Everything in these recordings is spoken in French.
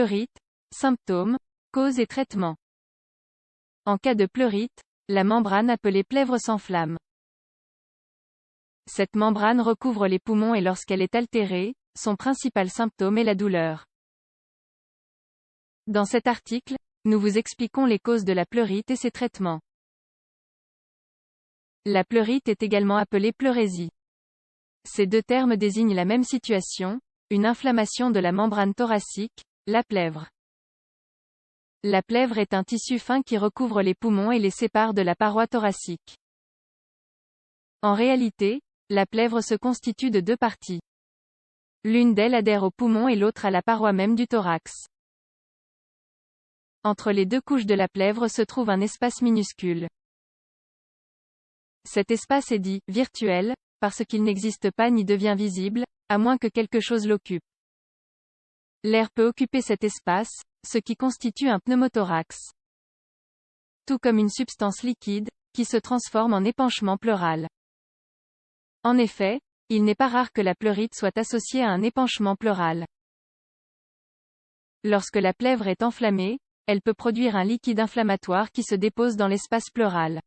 Pleurite, symptômes, cause et traitement. En cas de pleurite, la membrane appelée plèvre s'enflamme. Cette membrane recouvre les poumons et lorsqu'elle est altérée, son principal symptôme est la douleur. Dans cet article, nous vous expliquons les causes de la pleurite et ses traitements. La pleurite est également appelée pleurésie. Ces deux termes désignent la même situation, une inflammation de la membrane thoracique, la plèvre. La plèvre est un tissu fin qui recouvre les poumons et les sépare de la paroi thoracique. En réalité, la plèvre se constitue de deux parties. L'une d'elles adhère aux poumons et l'autre à la paroi même du thorax. Entre les deux couches de la plèvre se trouve un espace minuscule. Cet espace est dit « virtuel », parce qu'il n'existe pas ni devient visible, à moins que quelque chose l'occupe. L'air peut occuper cet espace, ce qui constitue un pneumothorax. Tout comme une substance liquide, qui se transforme en épanchement pleural. En effet, il n'est pas rare que la pleurite soit associée à un épanchement pleural. Lorsque la plèvre est enflammée, elle peut produire un liquide inflammatoire qui se dépose dans l'espace pleural.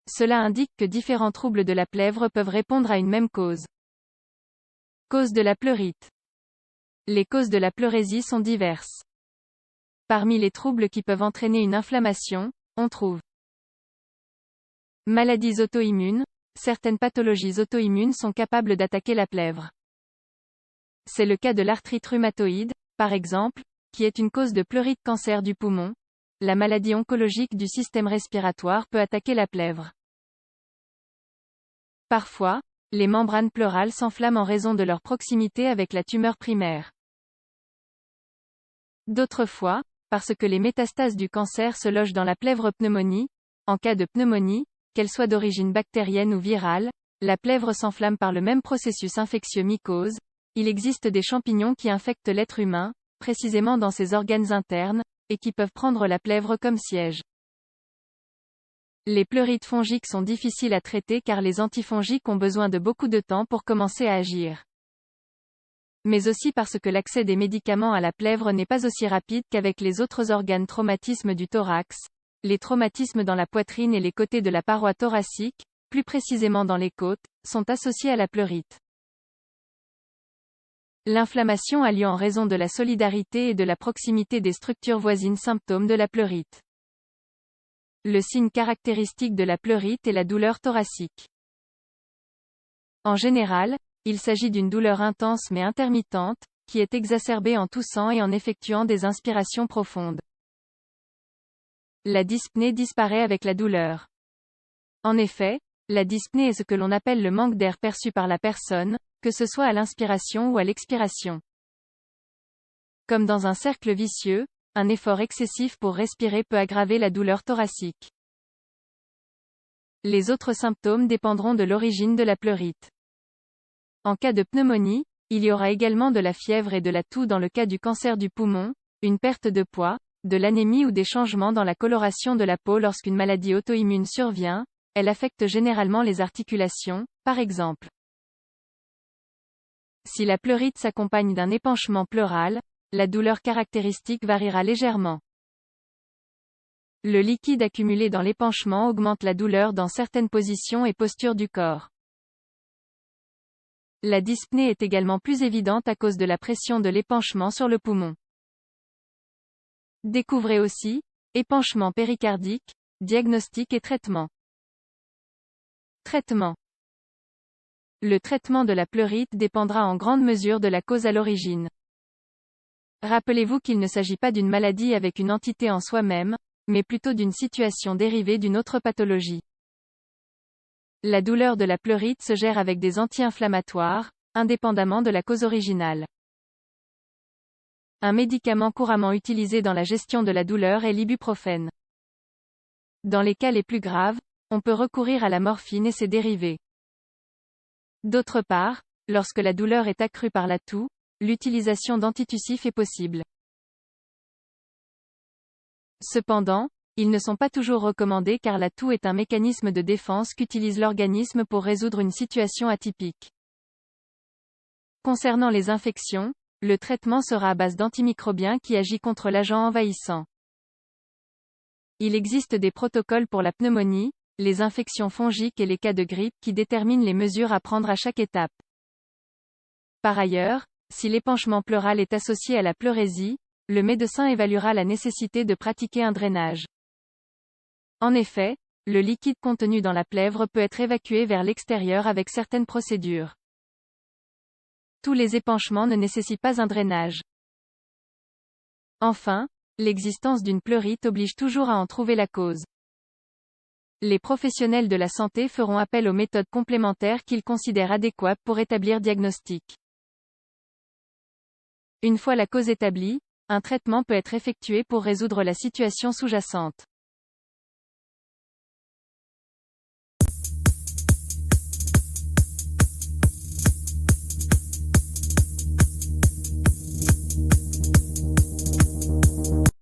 Cela indique que différents troubles de la plèvre peuvent répondre à une même cause. Cause de la pleurite. Les causes de la pleurésie sont diverses. Parmi les troubles qui peuvent entraîner une inflammation, on trouve maladies auto-immunes. Certaines pathologies auto-immunes sont capables d'attaquer la plèvre. C'est le cas de l'arthrite rhumatoïde, par exemple, qui est une cause de pleurite cancer du poumon. La maladie oncologique du système respiratoire peut attaquer la plèvre. Parfois, les membranes pleurales s'enflamment en raison de leur proximité avec la tumeur primaire. D'autres fois, parce que les métastases du cancer se logent dans la plèvre pneumonie. En cas de pneumonie, qu'elle soit d'origine bactérienne ou virale, la plèvre s'enflamme par le même processus infectieux mycose. Il existe des champignons qui infectent l'être humain, précisément dans ses organes internes, et qui peuvent prendre la plèvre comme siège. Les pleurites fongiques sont difficiles à traiter car les antifongiques ont besoin de beaucoup de temps pour commencer à agir. Mais aussi parce que l'accès des médicaments à la plèvre n'est pas aussi rapide qu'avec les autres organes. Traumatismes du thorax. Les traumatismes dans la poitrine et les côtés de la paroi thoracique, plus précisément dans les côtes, sont associés à la pleurite. L'inflammation a lieu en raison de la solidarité et de la proximité des structures voisines. Symptômes de la pleurite. Le signe caractéristique de la pleurite est la douleur thoracique. En général, il s'agit d'une douleur intense mais intermittente, qui est exacerbée en toussant et en effectuant des inspirations profondes. La dyspnée disparaît avec la douleur. En effet, la dyspnée est ce que l'on appelle le manque d'air perçu par la personne, que ce soit à l'inspiration ou à l'expiration. Comme dans un cercle vicieux, un effort excessif pour respirer peut aggraver la douleur thoracique. Les autres symptômes dépendront de l'origine de la pleurite. En cas de pneumonie, il y aura également de la fièvre et de la toux. Dans le cas du cancer du poumon, une perte de poids, de l'anémie ou des changements dans la coloration de la peau. Lorsqu'une maladie auto-immune survient, elle affecte généralement les articulations, par exemple. Si la pleurite s'accompagne d'un épanchement pleural, la douleur caractéristique variera légèrement. Le liquide accumulé dans l'épanchement augmente la douleur dans certaines positions et postures du corps. La dyspnée est également plus évidente à cause de la pression de l'épanchement sur le poumon. Découvrez aussi, épanchement péricardique, diagnostic et traitement. Traitement. Le traitement de la pleurite dépendra en grande mesure de la cause à l'origine. Rappelez-vous qu'il ne s'agit pas d'une maladie avec une entité en soi-même, mais plutôt d'une situation dérivée d'une autre pathologie. La douleur de la pleurite se gère avec des anti-inflammatoires, indépendamment de la cause originale. Un médicament couramment utilisé dans la gestion de la douleur est l'ibuprofène. Dans les cas les plus graves, on peut recourir à la morphine et ses dérivés. D'autre part, lorsque la douleur est accrue par la toux, l'utilisation d'antitussifs est possible. Cependant, ils ne sont pas toujours recommandés car la toux est un mécanisme de défense qu'utilise l'organisme pour résoudre une situation atypique. Concernant les infections, le traitement sera à base d'antimicrobien qui agit contre l'agent envahissant. Il existe des protocoles pour la pneumonie, les infections fongiques et les cas de grippe qui déterminent les mesures à prendre à chaque étape. Par ailleurs, si l'épanchement pleural est associé à la pleurésie, le médecin évaluera la nécessité de pratiquer un drainage. En effet, le liquide contenu dans la plèvre peut être évacué vers l'extérieur avec certaines procédures. Tous les épanchements ne nécessitent pas un drainage. Enfin, l'existence d'une pleurite oblige toujours à en trouver la cause. Les professionnels de la santé feront appel aux méthodes complémentaires qu'ils considèrent adéquates pour établir diagnostic. Une fois la cause établie, un traitement peut être effectué pour résoudre la situation sous-jacente.